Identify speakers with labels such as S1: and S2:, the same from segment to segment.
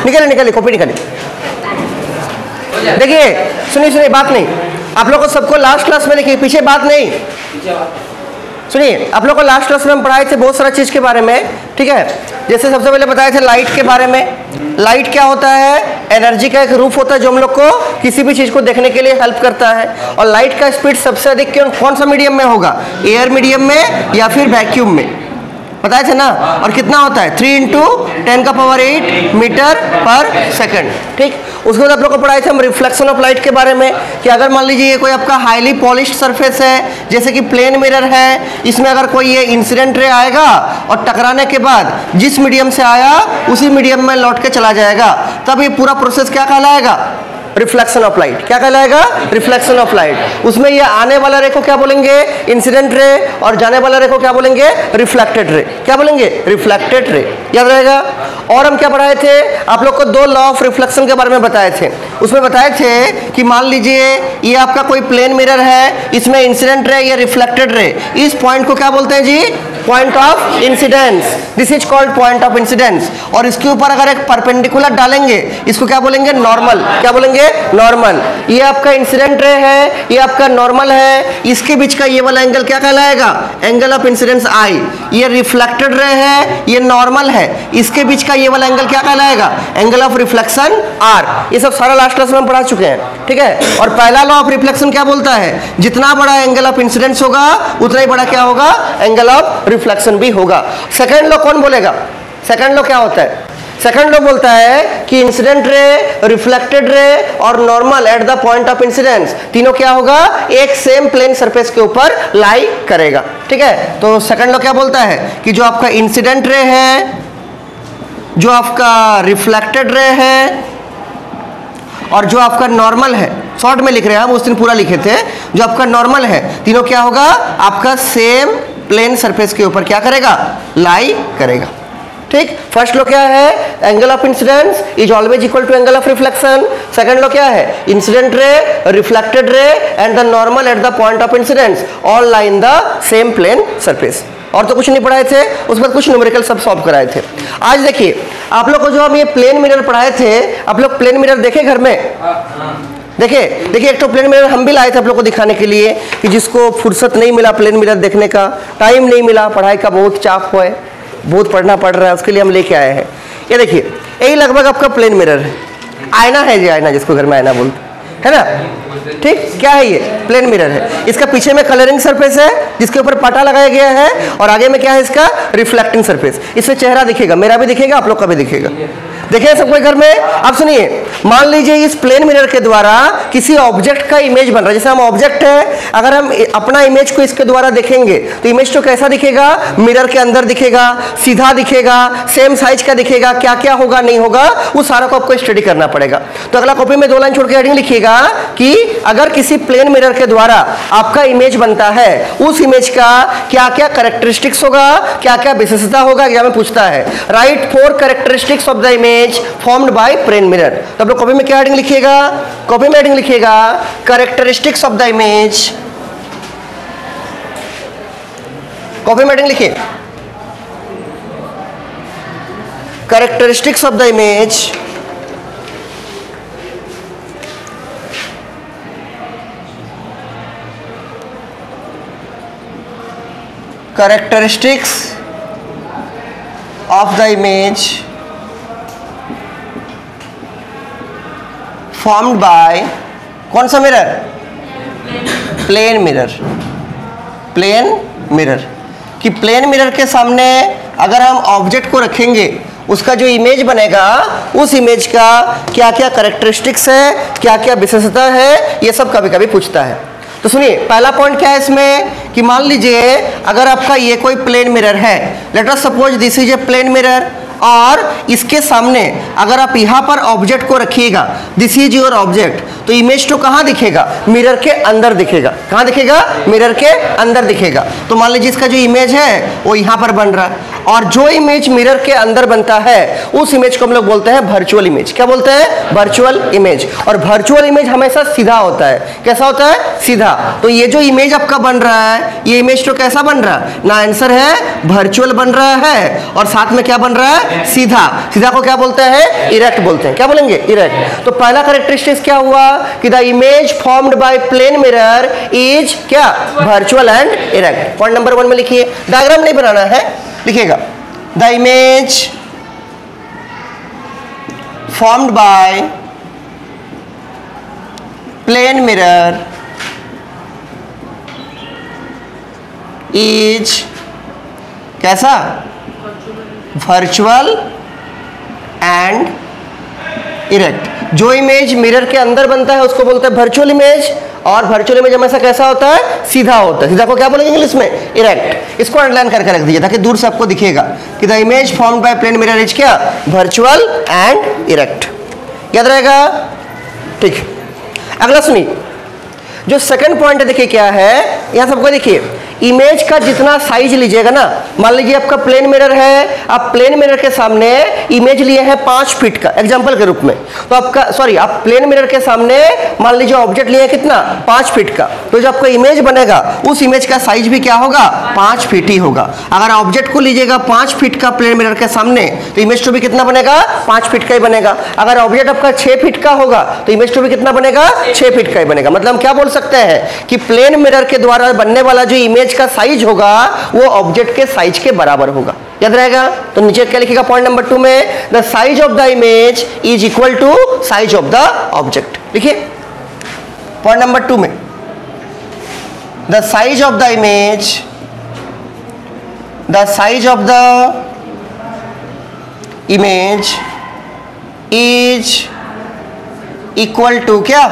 S1: निकालिए कॉपी निकालिए। देखिए सुनिए बात नहीं, आप लोग को सबको लास्ट क्लास में देखिए, पीछे बात नहीं, सुनिए आप लोग को लास्ट क्लास में हम पढ़ाए थे बहुत सारा चीज़ के बारे में, ठीक है। जैसे सबसे पहले बताए थे लाइट के बारे में। लाइट क्या होता है? एनर्जी का एक रूप होता है जो हम लोग को किसी भी चीज़ को देखने के लिए हेल्प करता है। और लाइट का स्पीड सबसे अधिक कौन सा मीडियम में होगा? एयर मीडियम में या फिर वैक्यूम में, बताए थे ना। और कितना होता है? 3 × 10⁸ मीटर पर सेकंड, ठीक। उसके बाद आप लोग को पढ़ाए थे हम रिफ्लेक्शन ऑफ लाइट के बारे में, कि अगर मान लीजिए ये कोई आपका हाईली पॉलिश्ड सरफेस है, जैसे कि प्लेन मिरर है, इसमें अगर कोई ये इंसिडेंट रे आएगा और टकराने के बाद जिस मीडियम से आया उसी मीडियम में लौट के चला जाएगा, तब ये पूरा प्रोसेस क्या कहलाएगा? Reflection of light. क्या कहलाएगा? Reflection of light. उसमें ये आने वाला रे को क्या बोलेंगे? इंसिडेंट रे, और जाने वाला रे को क्या बोलेंगे? Reflected ray. क्या बोलेंगे? रिफ्लेक्टेड रे, याद रहेगा। और हम क्या पढ़ाए थे? आप लोग को 2 लॉ ऑफ रिफ्लेक्शन के बारे में बताए थे। उसमें बताए थे कि मान लीजिए ये आपका कोई प्लेन मिरर है, इसमें इंसिडेंट रे या रिफ्लेक्टेड रे, इस पॉइंट को क्या बोलते हैं जी? Point of incidence. This is called point of incidence. और इसके ऊपर अगर एक परपेंडिकुलर डालेंगे, इसको क्या बोलेंगे? नॉर्मल। क्या बोलेंगे? नॉर्मल। ये आपका इंसिडेंट रे है, ये आपका नॉर्मल है, इसके बीच का ये वाला एंगल क्या कहलाएगा? एंगल ऑफ इंसिडेंस आई। ये रिफ्लेक्टेड रे है, ये नॉर्मल है, इसके बीच का ये वाला एंगल क्या कहलाएगा? Angle of reflection r. ये सब सारा लास्ट क्लास में हम पढ़ा चुके हैं, ठीक है। और पहला लॉ ऑफ रिफ्लेक्शन क्या बोलता है? जितना बड़ा एंगल ऑफ इंसिडेंस होगा उतना ही बड़ा क्या होगा? एंगल ऑफ रिफ्लेक्शन भी होगा। सेकंड लॉ कौन बोलेगा? सेकंड लॉ क्या होता है? सेकंड लॉ बोलता है कि इंसिडेंट रे, रिफ्लेक्टेड रे और normal at the point of incidence, तीनों क्या होगा? एक सेम प्लेन सरफेस के ऊपर लाई करेगा, ठीक है। तो सेकंड लॉ क्या बोलता है कि जो आपका इंसिडेंट रे है, जो आपका रिफ्लेक्टेड रे है और जो आपका नॉर्मल है, शॉर्ट में लिख रहे हैं हम, उस दिन पूरा लिखे थे, जो आपका नॉर्मल है, तीनों क्या होगा? आपका सेम प्लेन सरफेस के ऊपर क्या करेगा? लाई करेगा, ठीक। फर्स्ट लॉ क्या है? Angle of incidence is always equal to angle of reflection. Second law क्या है? Incident ray, reflected ray and the normal at the point of incidence all lie in the same plane surface. और तो कुछ नहीं पढ़ाए थे, उसके बाद कुछ न्यूमेरिकल सब सॉल्व कराए थे। आज देखिए आप लोग को जो हम ये प्लेन मिरर पढ़ाए थे, आप लोग प्लेन मिरर देखे घर में? देखिए एक तो प्लेन मिरर हम भी लाए थे आप लोग को दिखाने के लिए, कि जिसको फुर्सत नहीं मिला प्लेन मिरर देखने का, टाइम नहीं मिला, पढ़ाई का बहुत चाप है, बहुत पढ़ना पड़ रहा है, उसके लिए हम लेके आए हैं। ये देखिए यही लगभग आपका प्लेन मिरर है, आईना है जी, आईना जिसको घर में आईना बोलते है ना, ठीक। क्या है? ये प्लेन मिरर है। इसका पीछे में कलरिंग सरफेस है जिसके ऊपर पटा लगाया गया है, और आगे में क्या है? इसका रिफ्लेक्टिंग सरफेस। इससे चेहरा दिखेगा, मेरा भी दिखेगा, आप लोग का भी दिखेगा। देखिए सबको घर में। अब सुनिए, मान लीजिए इस प्लेन मिरर के द्वारा किसी ऑब्जेक्ट का इमेज बन रहा है। जैसे हम ऑब्जेक्ट है, अगर हम अपना इमेज को इसके द्वारा देखेंगे तो इमेज तो कैसा दिखेगा? मिरर के अंदर दिखेगा, सीधा दिखेगा, सेम साइज का दिखेगा। क्या क्या होगा नहीं होगा वो सारा को आपको स्टडी करना पड़ेगा। तो अगला कॉपी में 2 लाइन छोड़ के हेडिंग लिखिएगा कि अगर किसी प्लेन मिरर के द्वारा आपका इमेज बनता है, उस इमेज का क्या क्या कैरेक्टरिस्टिक्स होगा, क्या क्या विशेषता होगा, एग्जाम में पूछता है। Right 4 characteristics of the image formed by plane mirror। तो आप लोग कॉपी में क्या हेडिंग लिखिएगा? कॉपी में हेडिंग लिखिएगा characteristics of the image. Copy में हेडिंग लिखिए characteristics of the image characteristics of the image formed by कौन सा mirror? Plane mirror. Plane mirror कि प्लेन मिरर के सामने अगर हम ऑब्जेक्ट को रखेंगे, उसका जो इमेज बनेगा, उस इमेज का क्या क्या कैरेक्टरिस्टिक्स है, क्या क्या विशेषता है, ये सब कभी कभी पूछता है। तो सुनिए पहला पॉइंट क्या है इसमें कि मान लीजिए अगर आपका ये कोई प्लेन मिरर है, let us suppose this is a plane mirror, और इसके सामने अगर आप यहाँ पर ऑब्जेक्ट को रखिएगा, दिस इज योर ऑब्जेक्ट, तो इमेज तो कहाँ दिखेगा? मिरर के अंदर दिखेगा। कहाँ दिखेगा? मिरर के अंदर दिखेगा। तो मान लीजिए इसका जो इमेज है वो यहाँ पर बन रहा है, और जो इमेज मिरर के अंदर बनता है उस इमेज को हम लोग बोलते हैं वर्चुअल इमेज। क्या बोलते हैं? Virtual image. और वर्चुअल इमेज हमेशा सीधा होता है। कैसा होता है? सीधा। तो ये जो इमेज आपका बन रहा है, ये इमेज तो कैसा बन रहा है ना? आंसर है वर्चुअल बन रहा है, और साथ में क्या बन रहा है? सीधा। सीधा को क्या बोलते हैं? इरेक्ट बोलते हैं। क्या बोलेंगे? इरेक्ट। तो पहला कैरेक्टरिस्टिक्स क्या हुआ कि the image formed by plane mirror is क्या? Virtual and erect. Point number 1 में लिखिए, डायग्राम नहीं बनाना है, लिखिएगा the image formed by plane mirror is कैसा? Virtual and erect. जो इमेज मिरर के अंदर बनता है उसको बोलते हैं वर्चुअल इमेज, और वर्चुअल इमेज हमेशा कैसा होता है? सीधा होता है। सीधा को क्या बोलेंगे इंग्लिश में? इरेक्ट। इसको अंडरलाइन करके रख दीजिए ताकि दूर से आपको दिखेगा कि the image formed by plane mirror is क्या? Virtual and erect. याद रहेगा? ठीक। अगला सुनिए, जो सेकंड पॉइंट है देखिए क्या है, यहां सबको देखिए, इमेज का जितना साइज लीजिएगा ना, मान लीजिए आपका प्लेन मिरर है, आप प्लेन मिरर के सामने इमेज लिए हैं 5 फीट का एग्जांपल के रूप में, तो आपका आप प्लेन मिरर के सामने मान लीजिए ऑब्जेक्ट लिए हैं कितना? 5 फीट का। तो जो आपका इमेज बनेगा उस इमेज का साइज भी क्या होगा? 5 फीट ही होगा। अगर ऑब्जेक्ट को लीजिएगा 5 फीट का प्लेन मिरर के सामने तो इमेज तो भी कितना बनेगा? 5 फीट का ही बनेगा। अगर ऑब्जेक्ट आपका 6 फीट का होगा तो इमेज तो भी कितना बनेगा? 6 फीट का ही बनेगा। मतलब हम क्या बोल सकते हैं कि प्लेन मिरर के द्वारा बनने वाला जो इमेज का साइज होगा वो ऑब्जेक्ट के साइज के बराबर होगा। याद रहेगा? तो नीचे क्या लिखेगा पॉइंट नंबर 2 में? The size of the image is equal to size of the object. लिखिए पॉइंट नंबर 2 में, the size of the image, the size of the image is equal to क्या?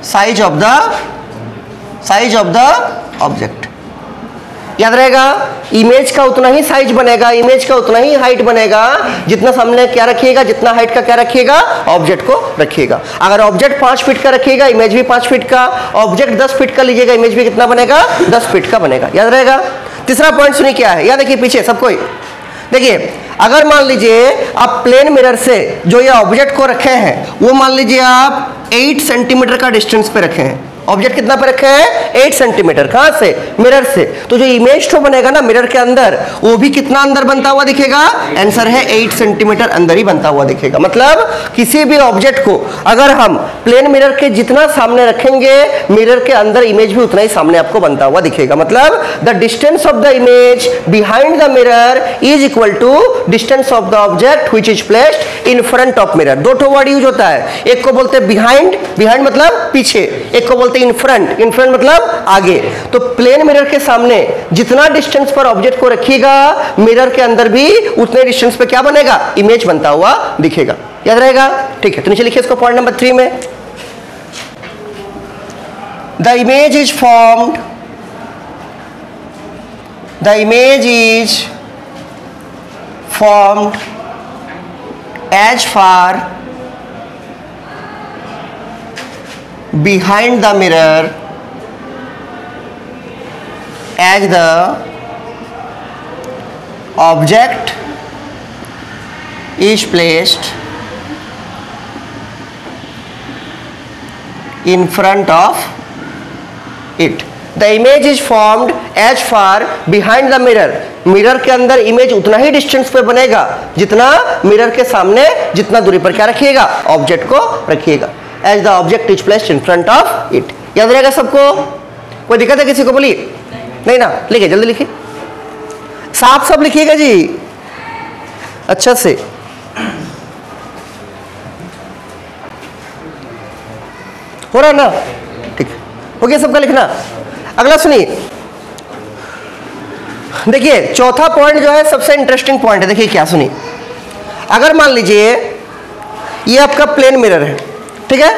S1: Size of the object. याद रहेगा? Image का उतना ही size बनेगा, image का उतना ही हाइट बनेगा जितना सामने क्या रखिएगा, जितना हाइट का क्या रखिएगा? ऑब्जेक्ट को रखिएगा। अगर ऑब्जेक्ट 5 फीट का रखिएगा, इमेज भी 5 फीट का। ऑब्जेक्ट 10 फीट का लीजिएगा, इमेज भी कितना बनेगा? 10 फीट का बनेगा। याद रहेगा? तीसरा पॉइंट सुनिए क्या है, याद देखिए पीछे सब कोई देखिए, अगर मान लीजिए आप प्लेन मिरर से जो ये ऑब्जेक्ट को रखे हैं वो मान लीजिए आप 8 सेंटीमीटर का डिस्टेंस पे रखे हैं। ऑब्जेक्ट कितना पे रखे हैं? 8 सेंटीमीटर। कहां से? मिरर से। तो जो इमेज तो बनेगा ना मिरर के अंदर, वो भी कितना अंदर बनता हुआ दिखेगा? आंसर है 8 सेंटीमीटर अंदर ही बनता हुआ दिखेगा। मतलब किसी भी ऑब्जेक्ट को अगर हम प्लेन मिरर के जितना सामने रखेंगे, मिरर के अंदर इमेज भी उतना ही सामने आपको बनता हुआ दिखेगा। मतलब the distance of the image behind the mirror is equal to distance of the object which is placed in front of mirror. दो ठो वर्ड यूज होता है, एक को बोलते हैं बिहाइंड, बिहाइंड मतलब पीछे, एक को बोलते इन फ्रंट, इन फ्रंट मतलब आगे। तो प्लेन मिरर के सामने जितना डिस्टेंस पर ऑब्जेक्ट को रखिएगा, मिरर के अंदर भी उतने डिस्टेंस पे क्या बनेगा? इमेज बनता हुआ दिखेगा। याद रहेगा? ठीक है, तो नीचे लिखिए इसको पॉइंट नंबर 3 में, the image is formed, the image is formed as far behind the mirror as the object is placed in front of it. The image is formed as far behind the mirror. Mirror के अंदर image उतना ही distance पे बनेगा जितना mirror के सामने जितना दूरी पर क्या रखिएगा? ऑब्जेक्ट को रखिएगा। As the object is placed in front of it. याद रहेगा सबको? कोई दिक्कत है किसी को? बोलिए। नहीं ना? लिखिए, जल्दी लिखिए, साफ सब लिखिएगा जी, अच्छा से। हो रहा ना? ठीक, हो गया सबका लिखना। अगला सुनिए, देखिए चौथा पॉइंट जो है सबसे इंटरेस्टिंग पॉइंट है। देखिए क्या, सुनिए, अगर मान लीजिए ये आपका प्लेन मिरर है, ठीक है,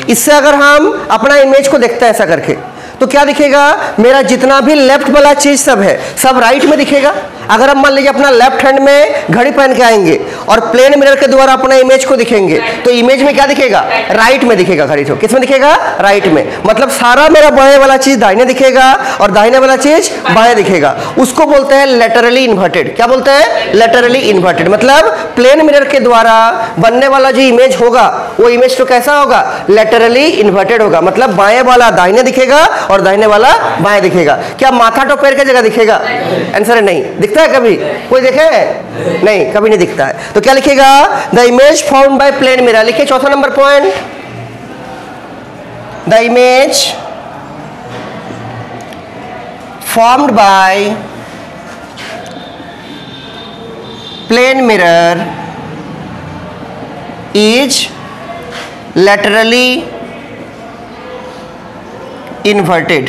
S1: इससे अगर हम अपना इमेज को देखते हैं ऐसा करके, तो क्या दिखेगा, मेरा जितना भी लेफ्ट वाला चीज सब है सब राइट में दिखेगा। अगर हम मान लीजिए अपना लेफ्ट हैंड में घड़ी पहन के आएंगे और प्लेन मिरर के द्वारा अपना इमेज को दिखेंगे तो इमेज में क्या दिखेगा, राइट में दिखेगा घड़ी। तो किस में दिखेगा, राइट में। मतलब सारा मेरा बाएं वाला चीज दाहिने दिखेगा और दाहिने वाला चीज बाएं दिखेगा। उसको बोलते हैं लेटरली इन्वर्टेड। क्या बोलते हैं, लेटरली इन्वर्टेड। मतलब प्लेन मिरर के द्वारा बनने वाला जो इमेज होगा वो इमेज तो कैसा होगा, लेटरली इन्वर्टेड होगा। मतलब बाएं वाला दाहिने दिखेगा और दाहिने वाला बाएं दिखेगा। क्या माथा तो पैर की जगह दिखेगा, आंसर है नहीं। दिखता है कभी, कोई देखे नहीं, कभी नहीं दिखता है। तो क्या लिखेगा, the image found by plane mirror. लिखिए चौथा number point, the image formed by plane mirror is laterally inverted।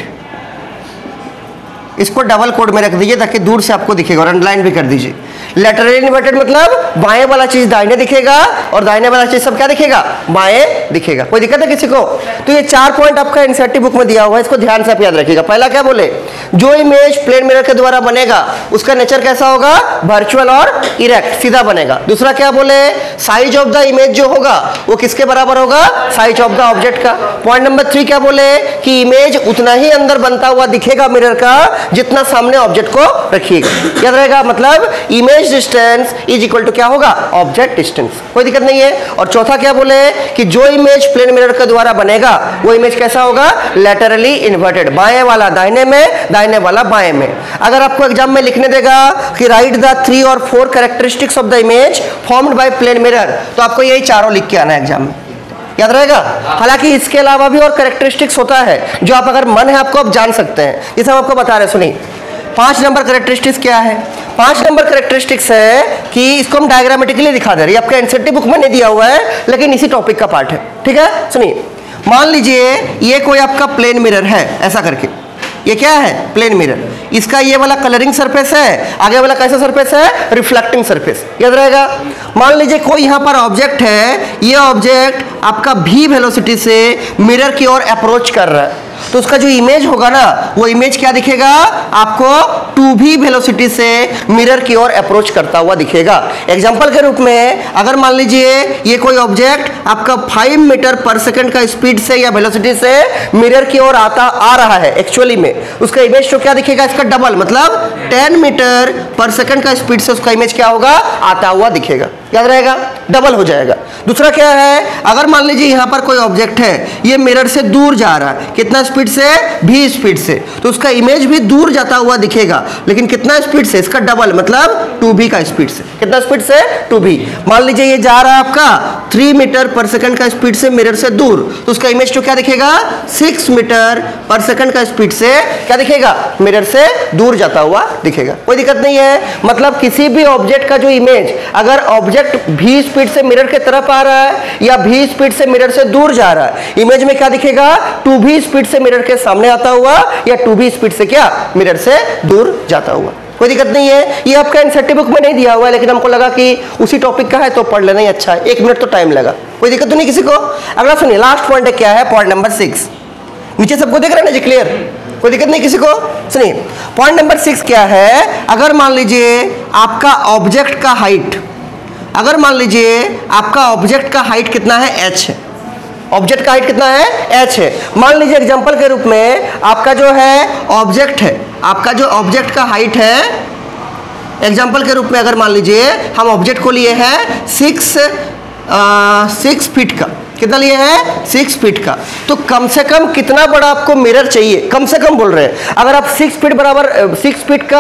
S1: इसको डबल कोड में रख दीजिए ताकि दूर से आपको दिखेगा और अंडरलाइन भी कर दीजिए। लेटरली इन्वर्टेड मतलब बाएं वाला चीज दाहिने दिखेगा और दाहिने वाला चीज सब क्या दिखेगा, बाएं दिखेगा। कोई दिक्कत है किसी को? तो ये 4 पॉइंट आपका एनसीईआरटी बुक में दिया हुआ है, इसको ध्यान से आप याद रखिएगा। पहला क्या बोले, जो इमेज प्लेन मिरर के द्वारा बनेगा उसका नेचर कैसा होगा, वर्चुअल और इरेक्ट, सीधा बनेगा। दूसरा क्या बोले, साइज ऑफ द इमेज जो होगा वो किसके बराबर होगा, साइज ऑफ द ऑब्जेक्ट का। पॉइंट नंबर 3 क्या बोले कि इमेज उतना ही अंदर बनता हुआ दिखेगा मिरर का जितना सामने ऑब्जेक्ट को रखिएगा। याद रहेगा, मतलब image distance is equal to क्या होगा, ऑब्जेक्ट डिस्टेंस। कोई दिक्कत नहीं है। और चौथा क्या बोले कि जो इमेज प्लेन मिरर के द्वारा बनेगा वो इमेज कैसा होगा, लेटरली इन्वर्टेड, बाएं वाला दाहिने में, दाहिने वाला बाएं में। अगर आपको एग्जाम में लिखने देगा कि राइट द 3 और 4 characteristics of the image formed by plane mirror, तो आपको यही चारों लिख के आना है एग्जाम में, याद रहेगा। हालांकि इसके अलावा भी और कैरेक्टरिस्टिक्स होता है जो आप अगर मन है आपको आप जान सकते हैं। इसे हम आपको बता रहे हैं, सुनिए। 5 नंबर कैरेक्टरिस्टिक्स क्या है, 5 नंबर कैरेक्टरिस्टिक्स है कि इसको हम डायग्रामेटिकली दिखा दे रहे हैं। आपके एनसीईआरटी बुक में नहीं दिया हुआ है लेकिन इसी टॉपिक का पार्ट है, ठीक है। सुनिए, मान लीजिए ये कोई आपका प्लेन मिरर है, ऐसा करके ये क्या है, प्लेन मिरर। इसका ये वाला कलरिंग सरफेस है, आगे वाला कैसा सरफेस है, रिफ्लेक्टिंग सरफेस, याद रहेगा। मान लीजिए कोई यहाँ पर ऑब्जेक्ट है, ये ऑब्जेक्ट आपका v वेलोसिटी से मिरर की ओर अप्रोच कर रहा है, तो उसका जो इमेज होगा ना वो इमेज क्या दिखेगा आपको, 2v वेलोसिटी से मिरर की ओर अप्रोच करता हुआ दिखेगा। एग्जांपल के रूप में अगर मान लीजिए ये कोई ऑब्जेक्ट आपका 5 मीटर पर सेकंड का स्पीड से या वेलोसिटी से मिरर की ओर आ रहा है, एक्चुअली में उसका इमेज तो क्या दिखेगा, इसका डबल, मतलब 10 मीटर पर सेकंड का स्पीड से उसका इमेज क्या होगा, आता हुआ दिखेगा। याद रहेगा, डबल हो जाएगा। दूसरा क्या है, अगर मान लीजिए यहाँ पर कोई ऑब्जेक्ट है, ये मिरर से दूर जा रहा है, कितना स्पीड से, v स्पीड से, तो उसका इमेज भी दूर जाता हुआ दिखेगा, लेकिन कितना स्पीड से, इसका डबल, मतलब 2v का स्पीड से। कितना स्पीड से, 2v। मान लीजिए ये जा रहा है आपका 3 मीटर पर सेकंड का स्पीड से मिरर से दूर, तो उसका इमेज तो क्या दिखेगा, 6 मीटर पर सेकंड का स्पीड से क्या दिखेगा, मिरर से दूर जाता हुआ दिखेगा। कोई दिक्कत नहीं है। मतलब किसी भी ऑब्जेक्ट का जो इमेज अगर ऑब्जेक्ट v स्पीड से मिरर के तरफ आ रहा है या v स्पीड से मिरर से दूर जा रहा है, इमेज में क्या दिखेगा, 2v स्पीड से मिरर के सामने आता हुआ या 2v स्पीड से क्या, मिरर से दूर जाता हुआ। कोई दिक्कत नहीं है। ये आपका एनसीईआरटी बुक में नहीं दिया हुआ है लेकिन हमको लगा कि उसी टॉपिक का है तो पढ़ लेना ही अच्छा है, 1 मिनट तो टाइम लगा। कोई दिक्कत तो नहीं किसी को। अगला सुनिए, लास्ट पॉइंट है, क्या है, पॉइंट नंबर 6। नीचे सबको देख रहे हैं ना जी, क्लियर, कोई दिक्कत नहीं किसी को। सुनिए, पॉइंट नंबर 6 क्या है, अगर मान लीजिए आपका ऑब्जेक्ट का हाइट, अगर मान लीजिए आपका ऑब्जेक्ट का हाइट कितना है, h है। ऑब्जेक्ट का हाइट कितना है, h है। मान लीजिए एग्जांपल के रूप में आपका जो है ऑब्जेक्ट है, आपका जो ऑब्जेक्ट का हाइट है, एग्जांपल के रूप में अगर मान लीजिए हम ऑब्जेक्ट को लिए हैं 6 फीट का, कितना लिए हैं, 6 फीट का, तो कम से कम कितना बड़ा आपको मिरर चाहिए, कम से कम बोल रहे हैं। अगर आप 6 फीट बराबर 6 फीट का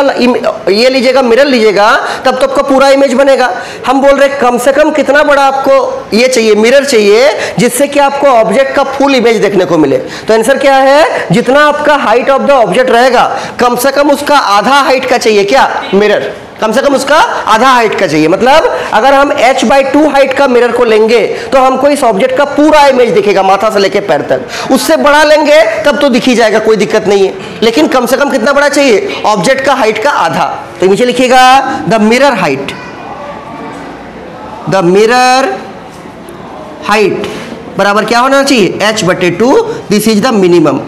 S1: ये लीजिएगा, मिरर लीजिएगा, तब तो आपका पूरा इमेज बनेगा। हम बोल रहे हैं कम से कम कितना बड़ा आपको ये चाहिए, मिरर चाहिए, जिससे कि आपको ऑब्जेक्ट का फुल इमेज देखने को मिले। तो आंसर क्या है, जितना आपका हाइट ऑफ द ऑब्जेक्ट रहेगा कम से कम उसका आधा हाइट का चाहिए क्या, मिरर, कम से कम उसका आधा हाइट का चाहिए। मतलब अगर हम h/2 हाइट का मिरर को लेंगे तो हमको इस ऑब्जेक्ट का पूरा इमेज दिखेगा, माथा से लेके पैर तक। उससे बड़ा लेंगे तब तो दिख ही जाएगा, कोई दिक्कत नहीं है, लेकिन कम से कम कितना बड़ा चाहिए, ऑब्जेक्ट का हाइट का आधा। तो नीचे लिखिएगा the mirror height, the mirror height बराबर क्या होना चाहिए, h/2, this is the minimum.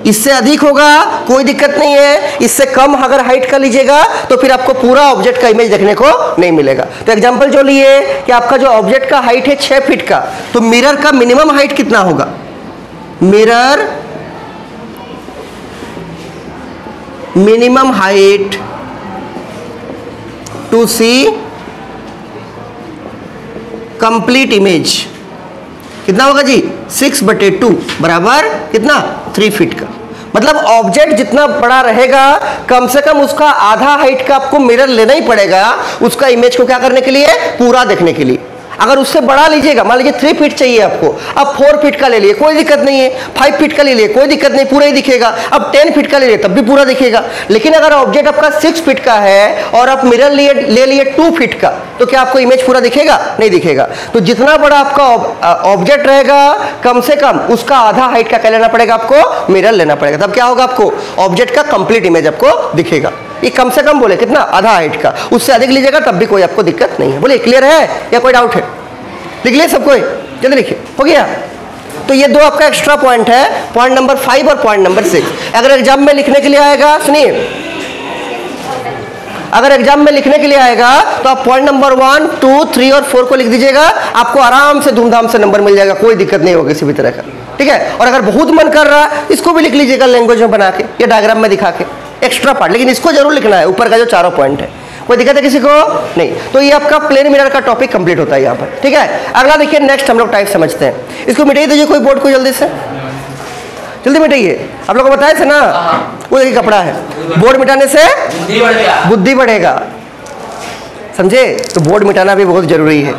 S1: इससे अधिक होगा कोई दिक्कत नहीं है, इससे कम अगर हाइट का लीजिएगा तो फिर आपको पूरा ऑब्जेक्ट का इमेज देखने को नहीं मिलेगा। तो एग्जांपल जो लिए कि आपका जो ऑब्जेक्ट का हाइट है 6 फीट का, तो मिरर का मिनिमम हाइट कितना होगा? Mirror minimum height to see complete image कितना होगा जी? 6/2 बराबर कितना? 3 फीट का। मतलब ऑब्जेक्ट जितना बड़ा रहेगा कम से कम उसका आधा हाइट का आपको मिरर लेना ही पड़ेगा उसका इमेज को क्या करने के लिए? पूरा देखने के लिए। अगर उससे बड़ा लीजिएगा, मान लीजिए 3 फीट चाहिए आपको, अब 4 फीट का ले लिए कोई दिक्कत नहीं है, 5 फीट का ले लिए कोई दिक्कत नहीं, पूरा ही दिखेगा। अब 10 फीट का ले लिए तब भी पूरा दिखेगा। लेकिन अगर ऑब्जेक्ट आपका 6 फीट का है और आप मिरर ले लिए 2 फीट का, तो क्या आपको इमेज पूरा दिखेगा? नहीं दिखेगा। तो जितना बड़ा आपका ऑब्जेक्ट रहेगा कम से कम उसका आधा हाइट का क्या लेना पड़ेगा? आपको मिरर लेना पड़ेगा। तब क्या होगा? आपको ऑब्जेक्ट का कंप्लीट इमेज आपको दिखेगा। ये कम से कम बोले कितना? आधा हाइट का। उससे अधिक लीजिएगा तब भी कोई आपको दिक्कत नहीं है। बोले क्लियर है या कोई डाउट है? लिख लिया सबको? जल्दी लिखिए। हो गया? तो ये 2 आपका एक्स्ट्रा पॉइंट है, पॉइंट नंबर 5 और पॉइंट नंबर 6। अगर एग्जाम में लिखने के लिए आएगा, सुनिए, अगर एग्जाम में लिखने के लिए आएगा तो आप पॉइंट नंबर 1, 2, 3 और 4 को लिख दीजिएगा, आपको आराम से धूमधाम से नंबर मिल जाएगा, कोई दिक्कत नहीं होगी किसी भी तरह का। ठीक है? और अगर बहुत मन कर रहा है इसको भी लिख लीजिएगा लैंग्वेज में बना के या डायग्राम में दिखा के, एक्स्ट्रा पार्ट। लेकिन इसको जरूर लिखना है, ऊपर का जो 4 पॉइंट है। कोई दिक्कत है किसी को? नहीं। तो ये आपका प्लेन मिरर का टॉपिक कंप्लीट होता है यहाँ पर। ठीक है? अगला देखिए, नेक्स्ट हम लोग टाइप समझते हैं। इसको मिटाइए दीजिए कोई बोर्ड को, जल्दी से जल्दी मिटाइए। आप लोग को बताया था ना, वो देखिए कपड़ा है, बोर्ड मिटाने से बुद्धि बढ़ेगा, समझे? तो बोर्ड मिटाना भी बहुत जरूरी है।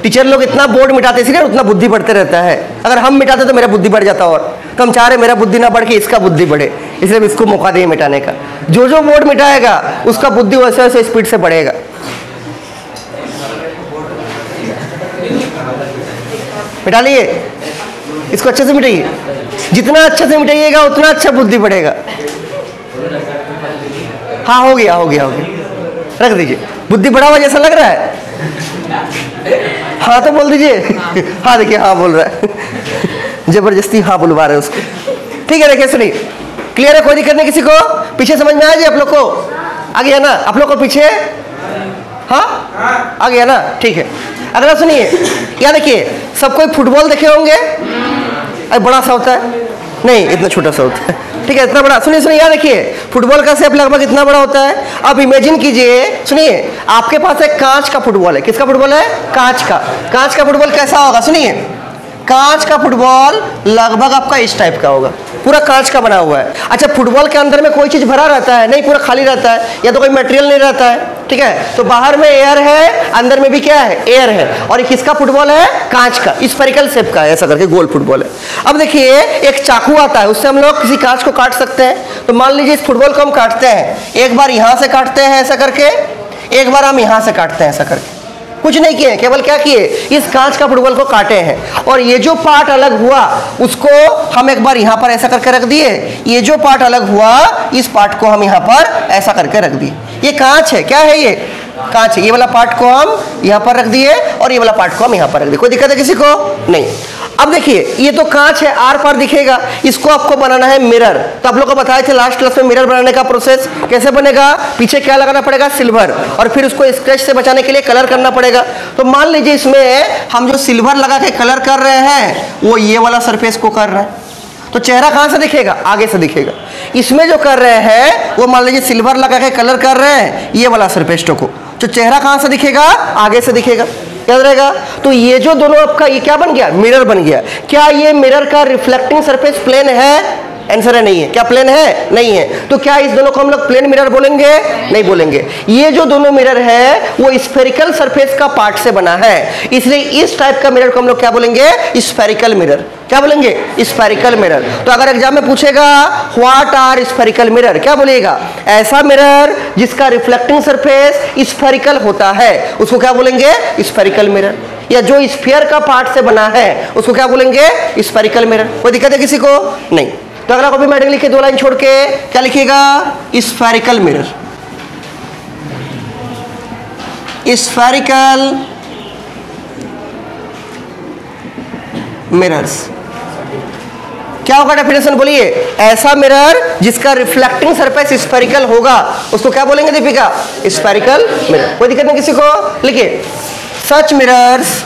S1: टीचर लोग इतना बोर्ड मिटाते इसलिए उतना बुद्धि बढ़ते रहता है। अगर हम मिटाते तो मेरा बुद्धि बढ़ जाता, और तो हम चाह रहे मेरा बुद्धि ना बढ़ के इसका बुद्धि बढ़े, इसलिए हम इसको मौका दें मिटाने का। जो जो बोर्ड मिटाएगा उसका बुद्धि वैसे वैसे स्पीड से बढ़ेगा। मिटा लिए इसको, अच्छे से मिटाइए। जितना अच्छे से मिटाइएगा उतना अच्छा बुद्धि बढ़ेगा। हाँ हो गया हो गया हो गया, रख दीजिए। बुद्धि बढ़ा हुआ जैसा लग रहा है? हाँ तो बोल दीजिए। हाँ देखिए, हाँ बोल रहा है, जबरदस्ती हाँ बुलवा रहे उसको। ठीक है, देखिए सुनिए, क्लियर है? कोई दिक्कत नहीं किसी को? पीछे समझ में आया जी आप लोग को? आ गया ना आप लोग को पीछे? हाँ आ गया ना? ठीक है। अगला सुनिए, यहाँ देखिए, सब कोई फुटबॉल देखे होंगे? अरे बड़ा सा होता है? नहीं, इतना छोटा सा होता है। ठीक है, इतना बड़ा। सुनिए सुनिए, यहाँ देखिए, फुटबॉल का शेप लगभग इतना बड़ा होता है। अब इमेजिन कीजिए, सुनिए, आपके पास एक कांच का फुटबॉल है। किसका फुटबॉल है? कांच का। कांच का फुटबॉल कैसा होगा? सुनिए, कांच का फुटबॉल लगभग आपका इस टाइप का होगा, पूरा कांच का बना हुआ है। अच्छा, फुटबॉल के अंदर में कोई चीज भरा रहता है? नहीं, पूरा खाली रहता है, या तो कोई मटेरियल नहीं रहता है। ठीक है? तो बाहर में एयर है, अंदर में भी क्या है? एयर है। और ये किसका फुटबॉल है? कांच का, स्फेरिकल शेप का है, ऐसा करके गोल फुटबॉल है। अब देखिए, एक चाकू आता है, उससे हम लोग किसी कांच को काट सकते हैं। तो मान लीजिए इस फुटबॉल को हम काटते हैं, एक बार यहां से काटते हैं ऐसा करके, एक बार हम यहां से काटते हैं ऐसा करके। कुछ नहीं किए, केवल क्या किए? इस कांच का फुटबॉल को काटे हैं। और ये जो पार्ट अलग हुआ उसको हम एक बार यहां पर ऐसा करके रख दिए। ये जो पार्ट अलग हुआ इस पार्ट को हम यहां पर ऐसा करके रख दिए। ये कांच है, क्या है? ये कांच है। ये वाला पार्ट को हम यहां पर रख दिए और ये वाला पार्ट को हम यहां पर रख दिए। कोई दिक्कत है किसी को? नहीं। अब देखिए, ये तो कांच है, आर पार दिखेगा, इसको आपको बनाना है मिरर। तो आप लोग को बताए थे लास्ट क्लास में मिरर बनाने का प्रोसेस कैसे बनेगा। पीछे क्या लगाना पड़ेगा? सिल्वर, और फिर उसको स्क्रैच से बचाने के लिए कलर करना पड़ेगा। तो मान लीजिए इसमें हम जो सिल्वर लगा के कलर कर रहे हैं वो ये वाला सरफेस को कर रहे हैं, तो चेहरा कहां से दिखेगा? आगे से दिखेगा। इसमें जो कर रहे हैं वो मान लीजिए सिल्वर लगा के कलर कर रहे हैं ये वाला सरफेस को, तो चेहरा कहां से दिखेगा? आगे से दिखेगा। याद रहेगा? तो ये जो दोनों आपका ये क्या बन गया? मिरर बन गया। क्या ये मिरर का रिफ्लेक्टिंग सरफेस प्लेन है? आंसर है नहीं है। क्या प्लेन है? नहीं है। तो क्या इस दोनों को हम लोग प्लेन मिरर बोलेंगे? नहीं बोलेंगे। ये जो दोनों मिरर है वो स्फेरिकल सरफेस का पार्ट से बना है, इसलिए इस टाइप का मिरर को हम लोग क्या बोलेंगे? Spherical mirror. क्या बोलेंगे? Spherical mirror. तो अगर एग्जाम में पूछेगा व्हाट आर स्फेरिकल मिरर, क्या बोलिएगा? ऐसा मिरर जिसका रिफ्लेक्टिंग सरफेस स्फेरिकल होता है उसको क्या बोलेंगे? Spherical mirror. या जो स्फीयर का पार्ट से बना है उसको क्या बोलेंगे? Spherical mirror. कोई दिक्कत है किसी को? नहीं। तो अगला कॉपी में हेडिंग लिखिए, 2 लाइन छोड़ के क्या लिखिएगा? Spherical mirror. Spherical mirrors. क्या होगा डेफिनेशन बोलिए? ऐसा मिरर जिसका रिफ्लेक्टिंग सरफेस स्फेरिकल होगा उसको क्या बोलेंगे दीपिका? Spherical mirror. कोई दिक्कत नहीं किसी को? लिखिए, सच mirrors,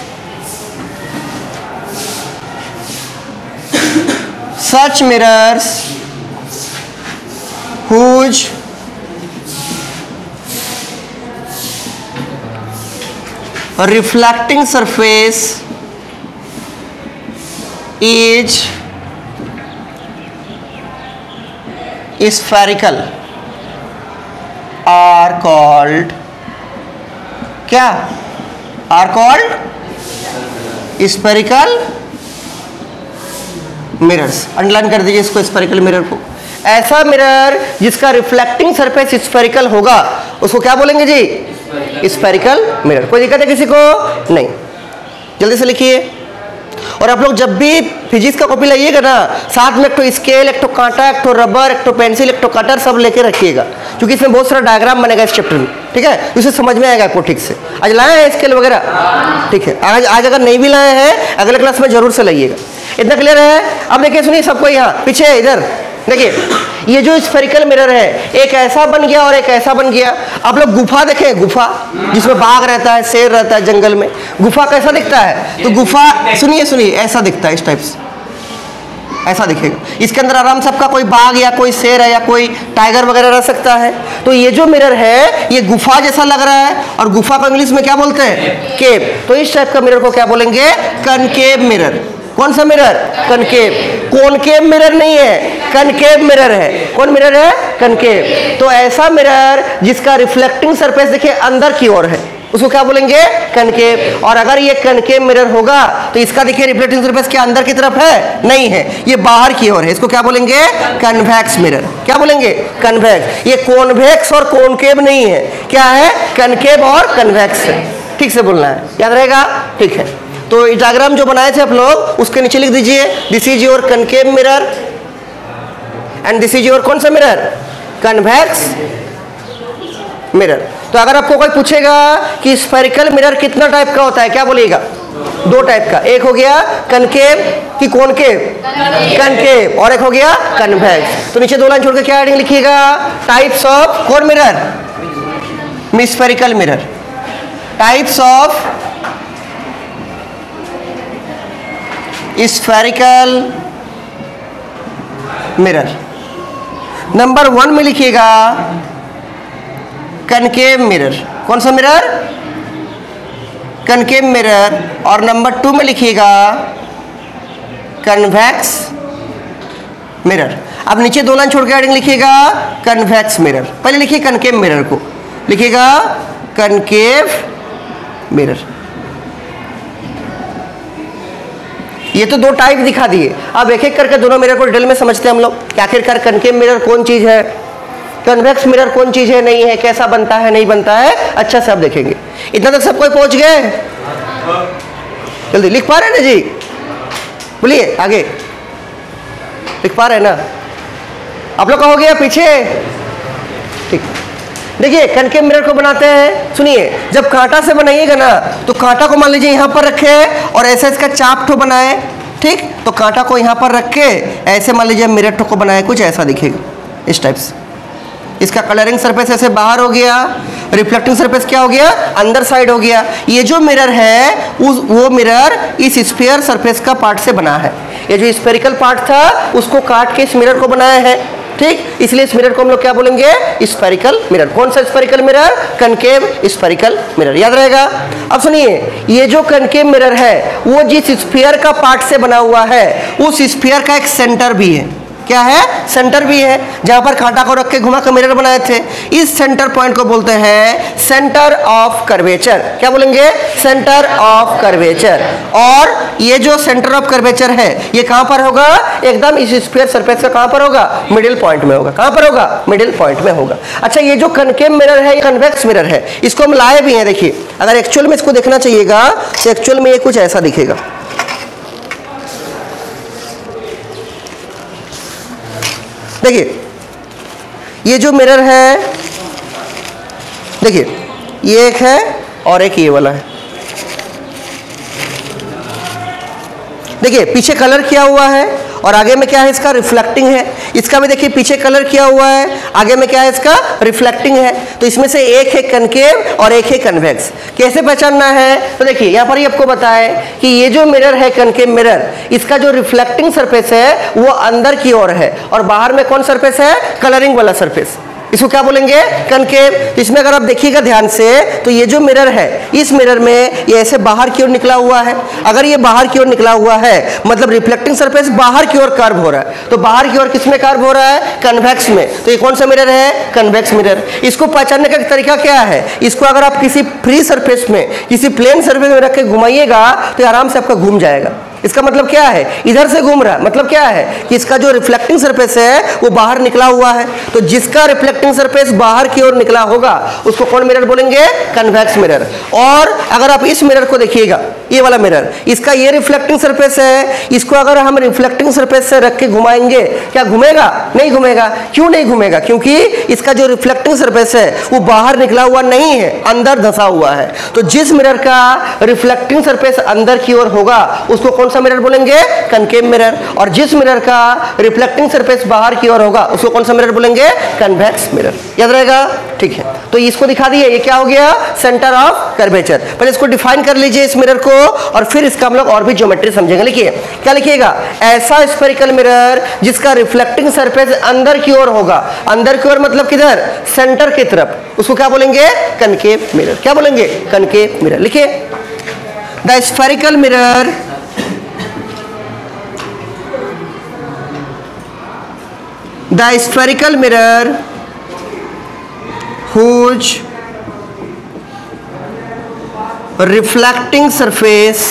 S1: such mirrors whose reflecting surface is spherical are called क्या? are called spherical mirrors. Underline कर दीजिए इसको, स्फेरिकल मिरर को। ऐसा मिरर जिसका रिफ्लेक्टिंग सरफेस स्फेरिकल होगा उसको क्या बोलेंगे जी? Spherical mirror. कोई दिक्कत है किसी को? नहीं। जल्दी से लिखिए। और आप लोग जब भी फिजिक्स का कॉपी लाइएगा ना, साथ में एक तो स्केल, एक तो कांटा, एक तो रबर, एक तो पेंसिल, एक तो कटर सब लेके रखिएगा, क्योंकि इसमें बहुत सारा डायग्राम बनेगा इस चैप्टर में। ठीक है, उसे समझ में आएगा आपको ठीक से। आज लाए हैं स्केल वगैरह? ठीक है, आज अगर नहीं भी लाए हैं अगले क्लास में जरूर से लाइएगा। इतना क्लियर है? अब देखिए, सुनिए सबको, यहाँ पीछे इधर देखिए, ये जो स्फेरिकल मिरर है एक ऐसा बन गया और एक ऐसा बन गया। आप लोग गुफा देखें, गुफा जिसमें बाघ रहता है, शेर रहता है जंगल में, गुफा कैसा दिखता है? तो गुफा, सुनिए सुनिए, ऐसा दिखता है, इस टाइप से ऐसा दिखेगा। इसके अंदर आराम से आपका कोई बाघ या कोई शेर है या कोई टाइगर वगैरह रह सकता है। तो ये जो मिरर है ये गुफा जैसा लग रहा है, और गुफा को इंग्लिश में क्या बोलते हैं? केव। तो इस टाइप का मिरर को क्या बोलेंगे? Concave mirror. कौन सा मिरर? कनकेव। कॉनकेव मिरर नहीं है, कनकेव मिरर है। कौन मिरर है? कनकेव। तो ऐसा मिरर जिसका रिफ्लेक्टिंग सरफेस देखिए अंदर की ओर है उसको क्या बोलेंगे? कनकेव। और अगर ये कनकेव मिरर होगा तो इसका देखिए रिफ्लेक्टिंग सरफेस क्या अंदर की तरफ है? नहीं है, ये बाहर की ओर है। इसको क्या बोलेंगे? Convex mirror. क्या बोलेंगे? कन्वेक्स। ये कॉन्वेक्स और कॉनकेव नहीं है, क्या है? कनकेव और कन्वेक्स है। ठीक से बोलना है, याद रहेगा? ठीक है, तो डायग्राम जो बनाए थे आप लोग उसके नीचे लिख दीजिए, this is your concave mirror and this is your कौन सा मिरर? Convex mirror. तो अगर आपको कोई पूछेगा कि स्फेरिकल मिरर कितना टाइप का होता है, क्या बोलिएगा? दो टाइप का। एक हो गया कनकेव कि कॉनकेव? कनकेव। और एक हो गया कन्वेक्स। तो नीचे दो लाइन छोड़ के क्या हेडिंग लिखिएगा? टाइप्स ऑफ कौन mirror? Spherical mirror. Types of spherical mirror. Number 1 में लिखिएगा कनकेव मिरर। कौन सा मिरर? Concave mirror. और नंबर 2 में लिखिएगा कन्वेक्स मिरर। अब नीचे दो लाइन छोड़ के हेडिंग लिखिएगा कन्वेक्स मिरर। पहले लिखिए कनकेव मिरर को, लिखिएगा कनकेव मिरर। ये तो दो टाइप दिखा दिए, अब एक एक करके दोनों मिरर को डिटेल में समझते हैं हम लोग कि आखिरकार कनकेव मिरर कौन चीज है, कन्वेक्स मिरर कौन चीज है, नहीं है, कैसा बनता है, नहीं बनता है, अच्छा से आप देखेंगे। इतना तक सब कोई पहुंच गए? जल्दी लिख पा रहे हैं ना जी? बोलिए आगे, लिख पा रहे हैं ना? आप लोग का हो गया पीछे? ठीक। देखिए कनकेव मिरर को बनाते हैं, सुनिए, जब कांटा से बनाइएगा ना तो कांटा को मान लीजिए यहाँ पर रखे और ऐसे इसका चाप ठो बनाए, ठीक? तो कांटा को यहाँ पर रख के ऐसे मान लीजिए मिरर ठो को बनाए, कुछ ऐसा दिखेगा इस टाइप से। इसका कलरिंग सरफेस ऐसे बाहर हो गया, रिफ्लेक्टिंग सरफेस क्या हो गया? अंदर साइड हो गया। ये जो मिरर है वो मिरर इस स्फीयर सरफेस का पार्ट से बना है। ये जो स्फेरिकल पार्ट था उसको काट के इस मिरर को बनाया है, ठीक? इसलिए इस मिरर को हम लोग क्या बोलेंगे? Spherical mirror. कौन सा spherical mirror? Concave spherical mirror. याद रहेगा? अब सुनिए, ये जो कनकेव मिरर है वो जिस स्फीयर का पार्ट से बना हुआ है उस स्फीयर का एक सेंटर भी है। क्या है? सेंटर भी है। जहां पर कांटा को रख के घुमा कर मिरर बनाए थे, इस सेंटर पॉइंट को बोलते हैं सेंटर ऑफ कर्वेचर। क्या बोलेंगे? Centre of curvature. और ये जो सेंटर ऑफ कर्वेचर है ये कहां पर होगा? एकदम इस स्फीयर सरफेस का कहां पर होगा? मिडिल पॉइंट में होगा। कहां पर होगा? मिडिल पॉइंट में होगा। अच्छा, ये जो कनकेव मिरर है ये कन्वेक्स मिरर है, इसको हम लाए भी हैं। देखिए, अगर एक्चुअल में इसको देखना चाहिएगा तो एक्चुअल में ये कुछ ऐसा दिखेगा। देखिए, ये जो मिरर है, देखिए ये एक है और एक ये वाला है। देखिए पीछे कलर किया हुआ है और आगे में क्या है इसका रिफ्लेक्टिंग है। इसका भी देखिए पीछे कलर किया हुआ है, आगे में क्या है इसका रिफ्लेक्टिंग है। तो इसमें से एक है कनकेव और एक है कन्वेक्स। कैसे पहचानना है? तो देखिए यहाँ पर ही आपको बताएं कि ये जो मिरर है कनकेव मिरर, इसका जो रिफ्लेक्टिंग सरफेस है वो अंदर की ओर है और बाहर में कौन सरफेस है? कलरिंग वाला सरफेस। इसको क्या बोलेंगे? कनकेव। तो इसमें अगर आप देखिएगा ध्यान से तो ये जो मिरर है, इस मिरर में ये ऐसे बाहर की ओर निकला हुआ है। अगर ये बाहर की ओर निकला हुआ है मतलब रिफ्लेक्टिंग सरफेस बाहर की ओर कर्व हो रहा है। तो बाहर की ओर किसमें कर्व हो रहा है? कन्वेक्स में। तो ये कौन सा मिरर है? Convex mirror. इसको पहचानने का तरीका क्या है? इसको अगर आप किसी फ्री सरफेस में, किसी प्लेन सरफेस में रख के घुमाइएगा तो आराम से आपका घूम जाएगा। इसका मतलब क्या है? इधर से घूम रहा है, मतलब क्या है कि इसका जो रिफ्लेक्टिंग सरफेस है वो बाहर निकला हुआ है। तो जिसका रिफ्लेक्टिंग सरफेस बाहर की ओर निकला होगा उसको कौन मिरर बोलेंगे? Convex mirror. और अगर आप इस मिरर को देखिएगा, ये वाला मिरर, इसका ये रिफ्लेक्टिंग सरफेस है, इसको अगर हम रिफ्लेक्टिंग सरफेस से रख के घुमाएंगे, क्या घूमेगा? नहीं घूमेगा। क्यों नहीं घूमेगा? क्योंकि इसका जो रिफ्लेक्टिंग सरफेस है वो बाहर निकला हुआ नहीं है, अंदर धंसा हुआ है। तो जिस मिरर का रिफ्लेक्टिंग सरफेस अंदर की ओर होगा उसको कौन सा मिरर बोलेंगे? Concave mirror. और जिस मिरर का रिफ्लेक्टिंग सरफेस बाहर की ओर होगा उसको कौन सा मिरर बोलेंगे? Convex mirror. याद रहेगा? ठीक है, तो इसको दिखा दिए, ये क्या हो गया? Centre of curvature. पहले इसको डिफाइन कर लीजिए इस मिरर को और फिर इसका हम लोग और भी ज्योमेट्री समझेंगे। लिखिए, क्या लिखिएगा? ऐसा स्फेरिकल मिरर जिसका रिफ्लेक्टिंग सरफेस अंदर की ओर होगा। अंदर की ओर मतलब किधर? सेंटर की तरफ। उसको क्या बोलेंगे? Concave mirror. क्या बोलेंगे? Concave mirror. लिखिए, the spherical mirror whose reflecting surface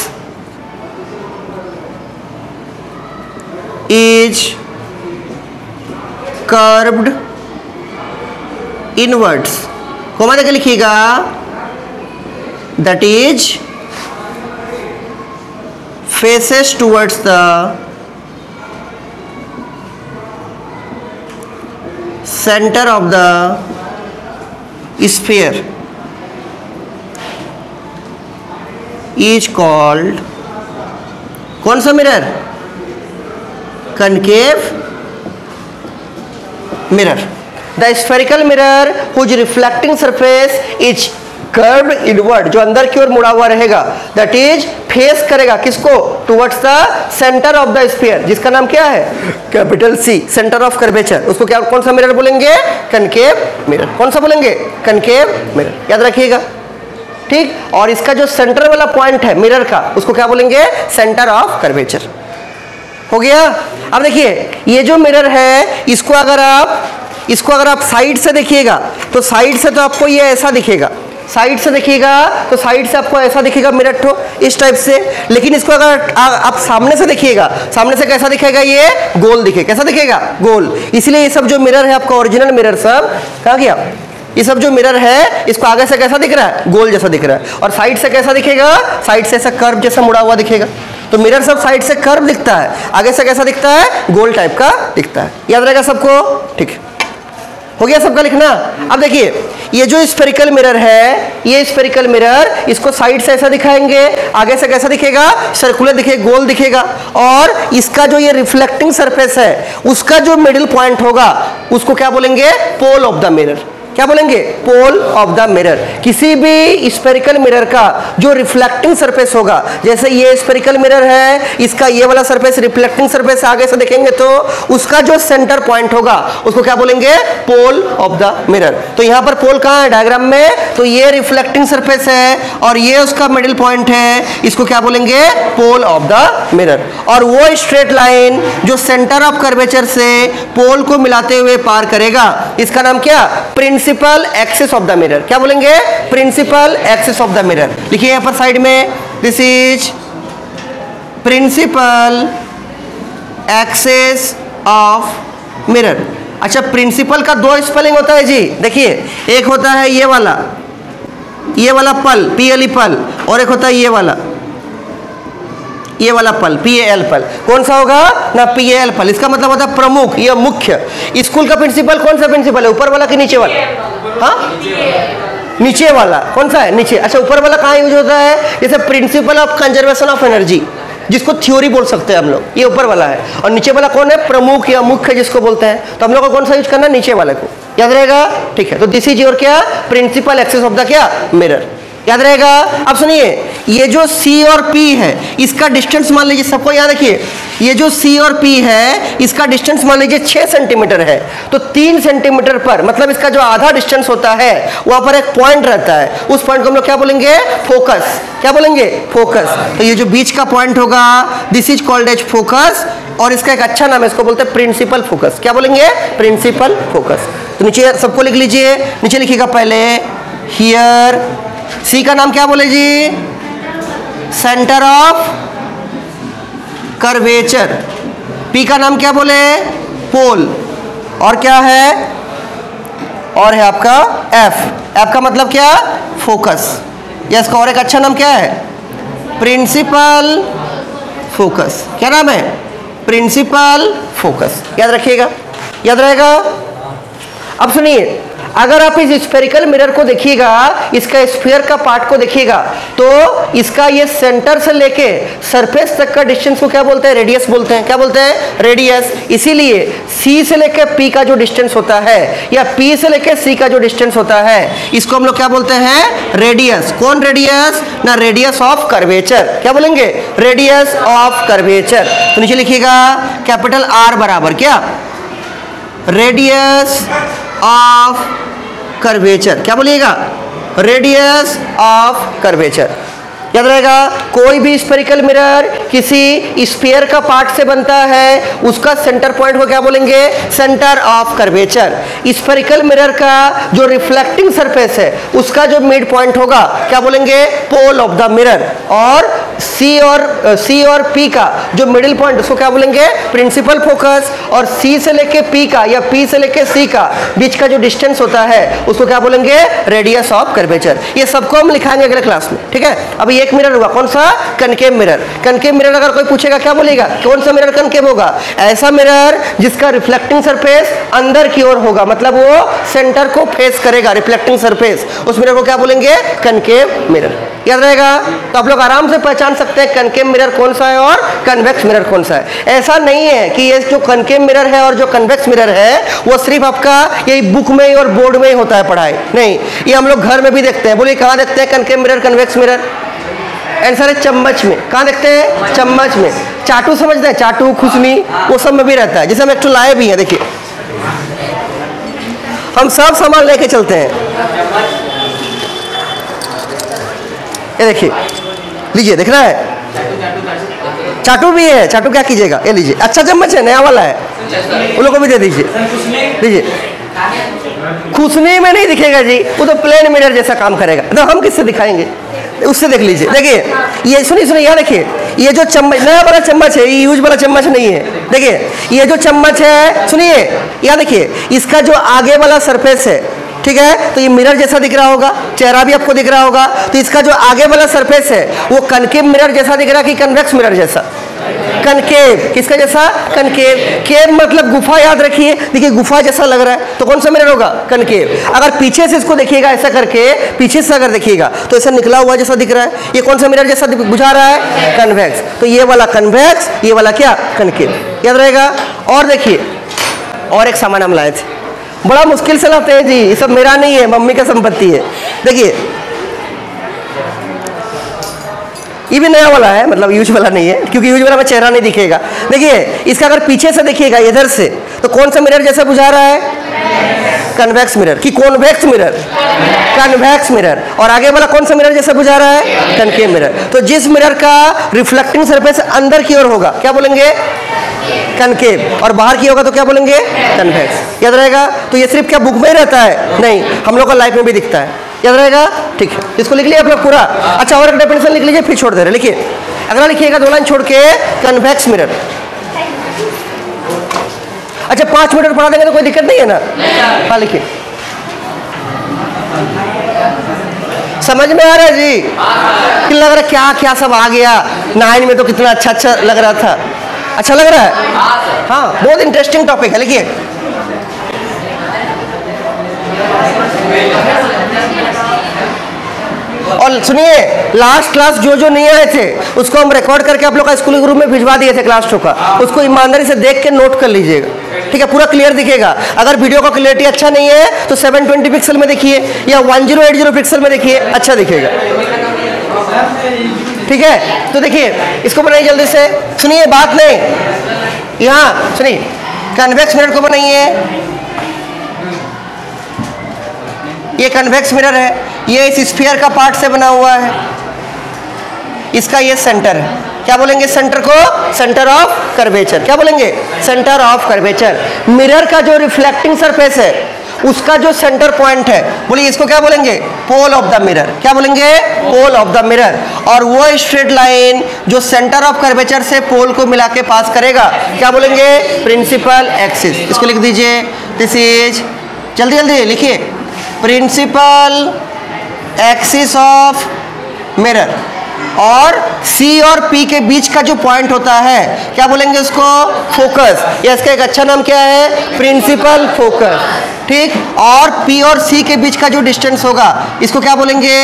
S1: is curved inwards, comma देके लिखिएगा, that is faces towards the center of the sphere is called कौन सा mirror? Concave mirror. The spherical mirror whose reflecting surface is curved inward, जो अंदर की ओर मुड़ा हुआ रहेगा, दैट इज फेस करेगा किसको? Towards the centre of the sphere, जिसका नाम क्या है? Capital C, centre of curvature. उसको क्या, कौन सा मिरर बोलेंगे? Concave mirror. कौन सा बोलेंगे? Concave mirror. याद रखिएगा, ठीक। और इसका जो सेंटर वाला पॉइंट है मिरर का, उसको क्या बोलेंगे? Centre of curvature. हो गया। अब देखिए, ये जो मिरर है इसको अगर आप साइड से देखिएगा तो साइड से तो आपको ये ऐसा दिखेगा, साइड से देखिएगा तो साइड से आपको ऐसा दिखेगा मिरर ठो इस टाइप से। लेकिन इसको अगर आप सामने से देखिएगा, सामने से कैसा दिखेगा? ये गोल दिखेगा। कैसा दिखेगा? गोल। इसलिए ये सब जो मिरर है आपका ओरिजिनल मिरर सब कहाँ गया? ये सब जो मिरर है इसको आगे से कैसा दिख रहा है? गोल जैसा दिख रहा है। और साइड से कैसा दिखेगा? साइड से ऐसा कर्व जैसा मुड़ा हुआ दिखेगा। तो मिरर सब साइड से कर्व दिखता है, आगे से कैसा दिखता है? गोल टाइप का दिखता है। याद रहेगा सबको? ठीक है, हो गया सबका लिखना। अब देखिए, ये जो स्फेरिकल मिरर है, ये स्फेरिकल मिरर, इसको साइड से ऐसा दिखाएंगे, आगे से कैसा दिखेगा? सर्कुलर दिखेगा, गोल दिखेगा। और इसका जो ये रिफ्लेक्टिंग सरफेस है उसका जो मिडिल पॉइंट होगा उसको क्या बोलेंगे? Pole of the mirror. क्या बोलेंगे? Pole of the mirror. किसी भी स्फेरिकल मिरर का जो रिफ्लेक्टिंग सरफेस होगा, जैसे ये स्फेरिकल मिरर है, इसका ये वाला सरफेस रिफ्लेक्टिंग सरफेस आगे से देखेंगे तो उसका जो सेंटर पॉइंट होगा उसको क्या बोलेंगे? Pole of the mirror. तो यहाँ पर पोल कहाँ है डायग्राम में? तो ये रिफ्लेक्टिंग सरफेस है और ये उसका मिडिल पॉइंट है, इसको क्या बोलेंगे? Pole of the mirror. और वो स्ट्रेट लाइन जो सेंटर ऑफ कर्वेचर से पोल को मिलाते हुए पार करेगा, इसका नाम क्या? Principal axis of the mirror. क्या बोलेंगे? Principal axis of the mirror. लिखिए यहां पर साइड में, this is principal axis of mirror. अच्छा, प्रिंसिपल का दो स्पेलिंग होता है जी। देखिए, एक होता है ये वाला पल, PLE पल, और एक होता है ये वाला पल, PAL पल। कौन सा होगा ना? PAL पल। इसका मतलब होता है प्रमुख, यह मुख्य। स्कूल का प्रिंसिपल कौन सा प्रिंसिपल है? ऊपर वाला कि नीचे वाला? हाँ, नीचे वाला। कौन सा है? नीचे। अच्छा, ऊपर वाला कहाँ यूज होता है? जैसे principle of conservation of energy, जिसको थ्योरी बोल सकते हैं हम लोग, ये ऊपर वाला है। और नीचे वाला कौन है? प्रमुख या मुख्य जिसको बोलते हैं। तो हम लोग को कौन सा यूज करना है? नीचे वाले को, याद रहेगा, ठीक है। तो दिस इज योर क्या? प्रिंसिपल एक्सिस ऑफ द क्या? मिरर, याद रहेगा। अब सुनिए, ये जो C और P है इसका डिस्टेंस मान लीजिए, सबको याद रखिए, ये जो C और P है इसका डिस्टेंस मान लीजिए 6 सेंटीमीटर है। तो 3 सेंटीमीटर पर, मतलब इसका जो आधा डिस्टेंस होता है वहां पर एक पॉइंट रहता है, उस पॉइंट को हम लोग क्या बोलेंगे? फोकस। क्या बोलेंगे? फोकस। तो ये जो बीच का पॉइंट होगा this is called as focus, और इसका एक अच्छा नाम है, इसको बोलते हैं प्रिंसिपल फोकस। क्या बोलेंगे? Principal focus. तो नीचे सबको लिख लीजिए, नीचे लिखिएगा पहले हियर। सी का नाम क्या बोले जी? Centre of curvature. पी का नाम क्या बोले? पोल। और क्या है? और है आपका एफ। एफ का मतलब क्या? फोकस। या इसका और एक अच्छा नाम क्या है? Principal focus. क्या नाम है? Principal focus. याद रखिएगा, याद रहेगा। अब सुनिए, अगर आप इस स्फेरिकल मिरर को देखिएगा, इसका स्फीयर का पार्ट को देखिएगा, तो इसका ये सेंटर से लेके सरफेस तक का डिस्टेंस को क्या बोलते हैं? रेडियस बोलते हैं। क्या बोलते हैं? रेडियस। इसीलिए C से लेके P का जो डिस्टेंस होता है या P से लेके C का जो डिस्टेंस होता है इसको हम लोग क्या बोलते हैं? रेडियस। कौन रेडियस? ना, रेडियस ऑफ कर्वेचर। क्या बोलेंगे? Radius of curvature. तो नीचे लिखिएगा कैपिटल R बराबर क्या? Radius of curvature. क्या बोलिएगा? Radius of curvature. याद रहेगा, कोई भी स्फेरिकल मिरर किसी स्फीयर का पार्ट से बनता है, उसका सेंटर पॉइंट को क्या बोलेंगे? Centre of curvature. Spherical mirror का जो रिफ्लेक्टिंग सरफेस है उसका जो मिड पॉइंट होगा क्या बोलेंगे? Pole of the mirror. और C और P का जो मिडिल पॉइंट उसको क्या बोलेंगे? Principal focus. और C से लेके P का या P से लेके C का बीच का जो डिस्टेंस होता है उसको क्या बोलेंगे? Radius of curvature. ये सबको हम लिखाएंगे अगले क्लास में, ठीक है। अभी एक मिरर हुआ, कौन सा? Concave mirror. कनकेव मिरर अगर कोई पूछेगा क्या बोलेगा? कौन सा मिरर कनकेव होगा? ऐसा मिरर जिसका रिफ्लेक्टिंग सरफेस अंदर की ओर होगा, मतलब वो सेंटर को फेस करेगा, रिफ्लेक्टिंग सरफेस, उस मिरर को क्या बोलेंगे? Concave mirror. याद रहेगा। तो आप लोग आराम से पहचान सकते हैं कनकेव मिरर कौन सा है और कन्वेक्स मिरर कौन सा है। ऐसा नहीं है कि ये जो कनकेव मिरर है और जो कन्वेक्स मिरर है वो सिर्फ आपका यही बुक में ही और बोर्ड में ही होता है पढ़ाई, नहीं, ये हम लोग घर में भी देखते हैं। बोलिए कहाँ देखते हैं concave mirror, convex mirror? Answer है चम्मच में। कहाँ देखते हैं? चम्मच में। चाटू समझते हैं? चाटू, खुसनी, वो सब में भी रहता है। जैसे हम एक तो लाए भी हैं, देखिए हम सब सामान लेके चलते हैं। ये देखिए, लीजिए, दिख रहा है? चाटू भी है। चाटू क्या कीजिएगा? ये लीजिए, अच्छा चम्मच है, नया वाला है, उन लोगों को भी दे दीजिए। लीजिए, खुसनी में नहीं दिखेगा जी, वो तो प्लेन मिरर जैसा काम करेगा। तो हम किससे दिखाएंगे? उससे देख लीजिए। देखिए, ये सुनिए, यहाँ देखिए, ये जो चम्मच, नया वाला चम्मच है, ये यूज वाला चम्मच नहीं है। देखिए, ये जो चम्मच है, सुनिए, यहाँ देखिए, इसका जो आगे वाला सरफेस है, ठीक है, तो ये मिरर जैसा दिख रहा होगा, चेहरा भी आपको दिख रहा होगा। तो इसका जो आगे वाला सरफेस है वो कनकेव मिरर जैसा दिख रहा है कि कन्वेक्स मिरर जैसा? कनकेव। किसका जैसा? कनकेव। केव मतलब गुफा, याद रखिए। देखिए, गुफा जैसा लग रहा है, तो कौन सा मिरर होगा? कनकेव। अगर पीछे से इसको देखिएगा ऐसा करके, पीछे से अगर देखिएगा तो ऐसा निकला हुआ जैसा दिख रहा है, ये कौन सा मिरर जैसा बुझा रहा है? कन्वेक्स। तो ये वाला कन्वेक्स, ये वाला क्या? कनकेव। याद रहेगा। और देखिए, और एक सामान हम लाए थे, बड़ा मुश्किल से लाते हैं जी, ये सब मेरा नहीं है, मम्मी का संपत्ति है। देखिए, ये भी नया वाला है, मतलब यूज वाला नहीं है, क्योंकि यूज वाला में चेहरा नहीं दिखेगा। देखिए, इसका अगर पीछे से देखिएगा इधर से, तो कौन सा मिरर जैसा बुझा रहा है? कन्वेक्स मिरर कि कॉन्वेक्स मिरर? Convex mirror. और आगे वाला कौन सा मिरर जैसा बुझा रहा है? Concave mirror. तो जिस मिरर का रिफ्लेक्टिंग सरफेस अंदर की ओर होगा क्या बोलेंगे? कनकेव। और बाहर की होगा तो क्या बोलेंगे? कन्वेक्स। याद रहेगा। तो ये सिर्फ क्या बुक में ही रहता है? नहीं, हम लोग का लाइफ में भी दिखता है। याद रहेगा, ठीक है। इसको लिख लिया आप लोग पूरा? अच्छा, और एक डेफिनेशन लिख लीजिए, फिर छोड़ दे रहे। लिखिए, अगला लिखिएगा 2 लाइन छोड़ के, कन्वेक्स मिरर। अच्छा, 5 मिनट पढ़ा देंगे तो कोई दिक्कत नहीं है ना? हाँ, लिखिए। समझ में आ रहा है जी? कि लग रहा है क्या क्या सब आ गया। 9 में तो कितना अच्छा अच्छा लग रहा था। अच्छा लग रहा है? हाँ, बहुत इंटरेस्टिंग टॉपिक है। लिखिए, और सुनिए, लास्ट क्लास जो जो नहीं आए थे उसको हम रिकॉर्ड करके आप लोग का स्कूल ग्रुप में भिजवा दिए थे क्लास 2 का, उसको ईमानदारी से देख के नोट कर लीजिएगा, ठीक है? पूरा क्लियर दिखेगा। अगर वीडियो का क्लियरिटी अच्छा नहीं है तो 720 पिक्सल में देखिए या 1080 पिक्सल में देखिए, अच्छा दिखेगा, ठीक है? तो देखिए इसको बनाइए जल्दी से। सुनिए बात नहीं, यहाँ सुनिए, कन्वेक्स मिरर को बनाइए। ये कन्वेक्स मिरर है, ये इस स्फीयर का पार्ट से बना हुआ है, इसका ये सेंटर है, क्या बोलेंगे सेंटर को? Centre of curvature. क्या बोलेंगे? Centre of curvature. मिरर का जो रिफ्लेक्टिंग सरफेस है उसका जो सेंटर पॉइंट है, बोलिए इसको क्या बोलेंगे? Pole of the mirror. क्या बोलेंगे? Pole of the mirror. और वो स्ट्रेट लाइन जो सेंटर ऑफ कर्वेचर से पोल को मिला के पास करेगा, क्या बोलेंगे? Principal axis. इसको लिख दीजिए, दिस इज, जल्दी जल्दी लिखिए, प्रिंसिपल एक्सिस ऑफ मिरर। और C और P के बीच का जो पॉइंट होता है, क्या बोलेंगे उसको? फोकस, या इसका एक अच्छा नाम क्या है? प्रिंसिपल फोकस, ठीक? और P और C के बीच का जो डिस्टेंस होगा इसको क्या बोलेंगे?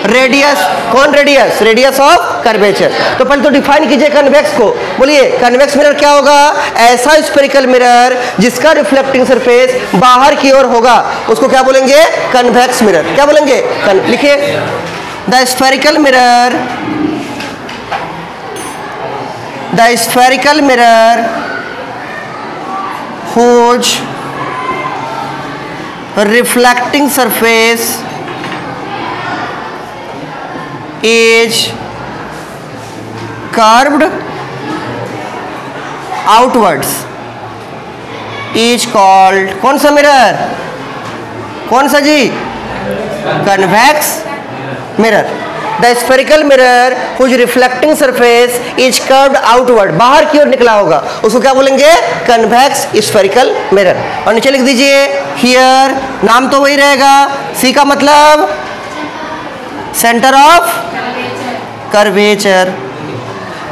S1: रेडियस। कौन रेडियस? Radius of curvature. तो पहले तो डिफाइन कीजिए कन्वेक्स को। बोलिए कन्वेक्स मिरर क्या होगा? ऐसा स्फेरिकल मिरर जिसका रिफ्लेक्टिंग सरफेस बाहर की ओर होगा, उसको क्या बोलेंगे? Convex mirror. क्या बोलेंगे? लिखिए, the spherical mirror, the spherical mirror whose reflecting surface is curved outwards is called, कौन सा मिरर? कौन सा जी? convex mirror. The spherical mirror whose reflecting surface is curved outward, बाहर की ओर निकला होगा, उसको क्या बोलेंगे? convex spherical mirror। और नीचे लिख दीजिए here, नाम तो वही रहेगा, C का मतलब center of curvature,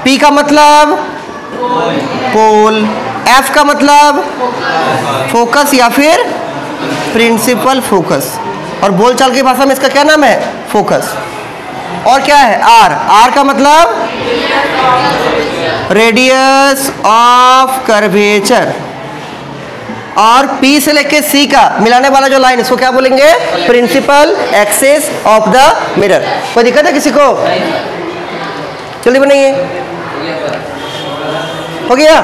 S1: P का मतलब pole, F का मतलब focus या फिर principal focus, और बोलचाल की भाषा में इसका क्या नाम है? focus। और क्या है? R, R का मतलब रेडियस ऑफ कर्वेचर। और P से लेके C का मिलाने वाला जो लाइन, इसको क्या बोलेंगे? Principal axis of the mirror. कोई दिक्कत है किसी को? जल्दी बनाइए, हो गया?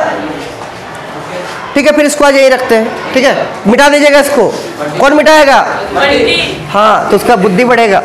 S1: ठीक है, फिर इसको आज यही रखते हैं, ठीक है? मिटा दीजिएगा इसको। कौन मिटाएगा? हाँ, तो उसका बुद्धि बढ़ेगा।